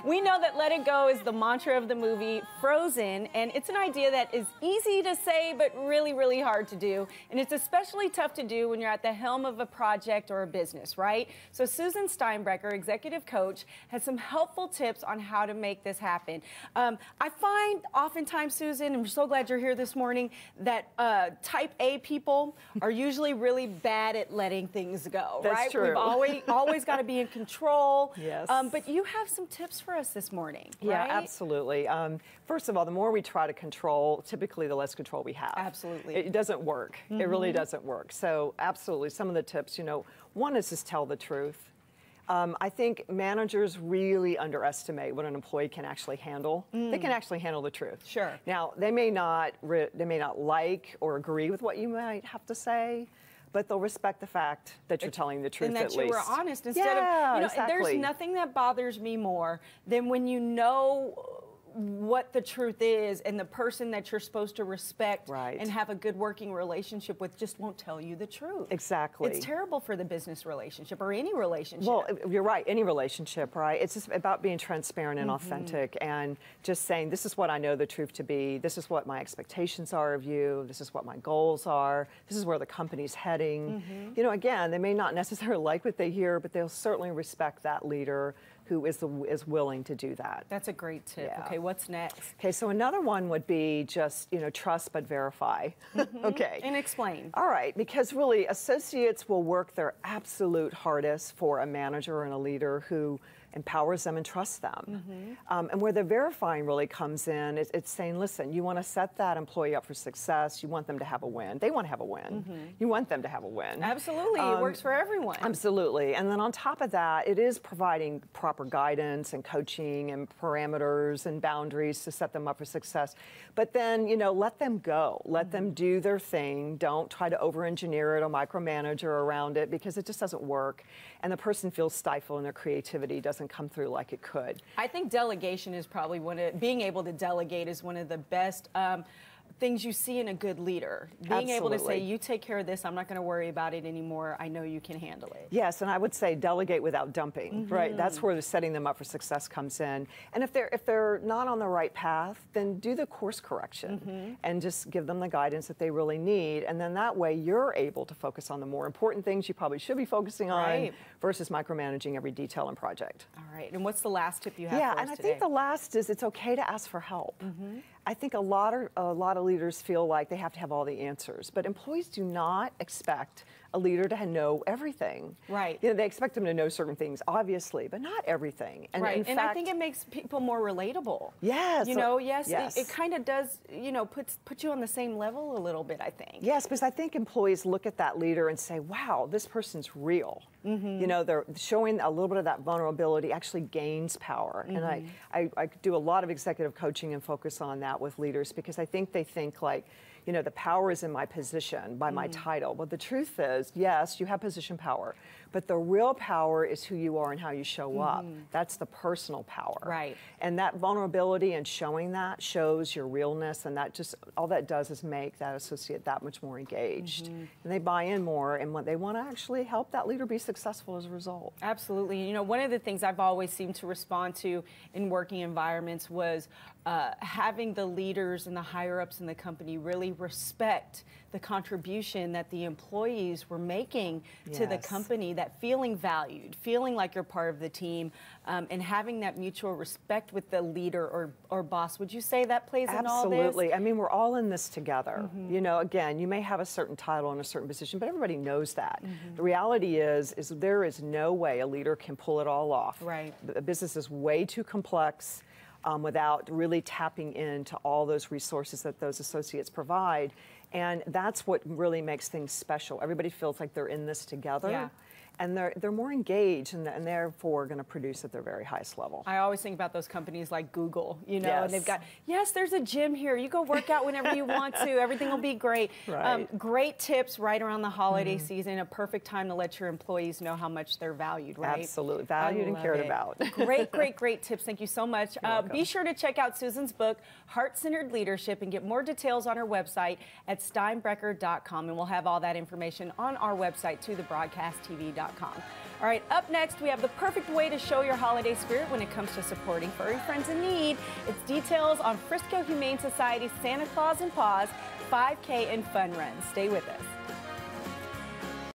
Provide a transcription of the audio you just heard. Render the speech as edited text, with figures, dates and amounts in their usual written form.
We know that let it go is the mantra of the movie Frozen, and it's an idea that is easy to say but really, really hard to do. And it's especially tough to do when you're at the helm of a project or a business, right? So Susan Steinbrecher, executive coach, has some helpful tips on how to make this happen. I find oftentimes, Susan, I'm so glad you're here this morning, that type A people are usually really bad at letting things go, That's right? true. We've always got to be in control. Yes. But you have some tips for us this morning, Yeah, right? absolutely. First of all, the more we try to control, typically the less control we have. Absolutely. It doesn't work. It really doesn't work. So absolutely, some of the tips, one is just tell the truth. I think managers really underestimate what an employee can actually handle. They can actually handle the truth. Sure. Now, they may not like or agree with what you might have to say, but they'll respect the fact that you're telling the truth and that at you least. were honest instead of, exactly. There's nothing that bothers me more than when you know what the truth is and the person that you're supposed to respect and have a good working relationship with just won't tell you the truth. Exactly. It's terrible for the business relationship or any relationship. Well, you're right, any relationship, right? It's just about being transparent and authentic and just saying, this is what I know the truth to be, this is what my expectations are of you, this is what my goals are, this is where the company's heading. Again, they may not necessarily like what they hear, but they'll certainly respect that leader who is willing to do that. That's a great tip. Yeah. Okay, what's next? Okay, so another one would be just, trust but verify. Okay. And explain. All right, because really associates will work their absolute hardest for a manager and a leader who empowers them and trusts them. And where the verifying really comes in, it's saying, listen, you want to set that employee up for success. You want them to have a win. They want to have a win. You want them to have a win. Absolutely. It works for everyone. Absolutely. And then on top of that, it is providing proper guidance and coaching and parameters and boundaries to set them up for success. But then, let them go. Let them do their thing. Don't try to over-engineer it or micromanage around it because it just doesn't work. And the person feels stifled and their creativity doesn't come through like it could. I think delegation is probably being able to delegate is one of the best things you see in a good leader. Being able to say, you take care of this, I'm not going to worry about it anymore, I know you can handle it. Yes, and I would say delegate without dumping, right? That's where the setting them up for success comes in. And if they're not on the right path, then do the course correction and just give them the guidance that they really need. And then that way you're able to focus on the more important things you probably should be focusing on versus micromanaging every detail and project. All right, and what's the last tip you have for us and I today? think the last is it's okay to ask for help. I think a lot of leaders feel like they have to have all the answers, but employees do not expect a leader to know everything. Right. They expect them to know certain things, obviously, but not everything. And right. In fact, I think it makes people more relatable. Yes. Yes. It kind of does, put you on the same level a little bit, I think. Yes, because I think employees look at that leader and say, wow, this person's real. They're showing a little bit of that vulnerability actually gains power. And I do a lot of executive coaching and focus on that with leaders because I think they think like, the power is in my position, by my title. But the truth is, yes, you have position power, but the real power is who you are and how you show up. That's the personal power. Right. And that vulnerability and showing that shows your realness, and that just, all that does is make that associate that much more engaged. And they buy in more, and what they want to actually help that leader be successful as a result. Absolutely. One of the things I've always seemed to respond to in working environments was having the leaders and the higher-ups in the company really respect the contribution that the employees were making to the company, that feeling valued, feeling like you're part of the team, and having that mutual respect with the leader or boss. Would you say that plays in all this? Absolutely. I mean, we're all in this together. Again, you may have a certain title and a certain position, but everybody knows that. The reality is there is no way a leader can pull it all off. Right. The business is way too complex. Without really tapping into all those resources that those associates provide. And that's what really makes things special. Everybody feels like they're in this together. And they're more engaged and therefore going to produce at their very highest level. I always think about those companies like Google, and they've got, there's a gym here. You go work out whenever you want to. Everything will be great. Right. Great tips right around the holiday season. A perfect time to let your employees know how much they're valued, right? Absolutely. Valued and cared about. Great tips. Thank you so much. Be sure to check out Susan's book, Heart-Centered Leadership, and get more details on her website at steinbrecher.com. And we'll have all that information on our website, to thebroadcasttv.com. furryfriendsandme.com. All right, up next, we have the perfect way to show your holiday spirit when it comes to supporting furry friends in need. It's details on Frisco Humane Society's Santa Claus and Paws 5K and Fun Run. Stay with us.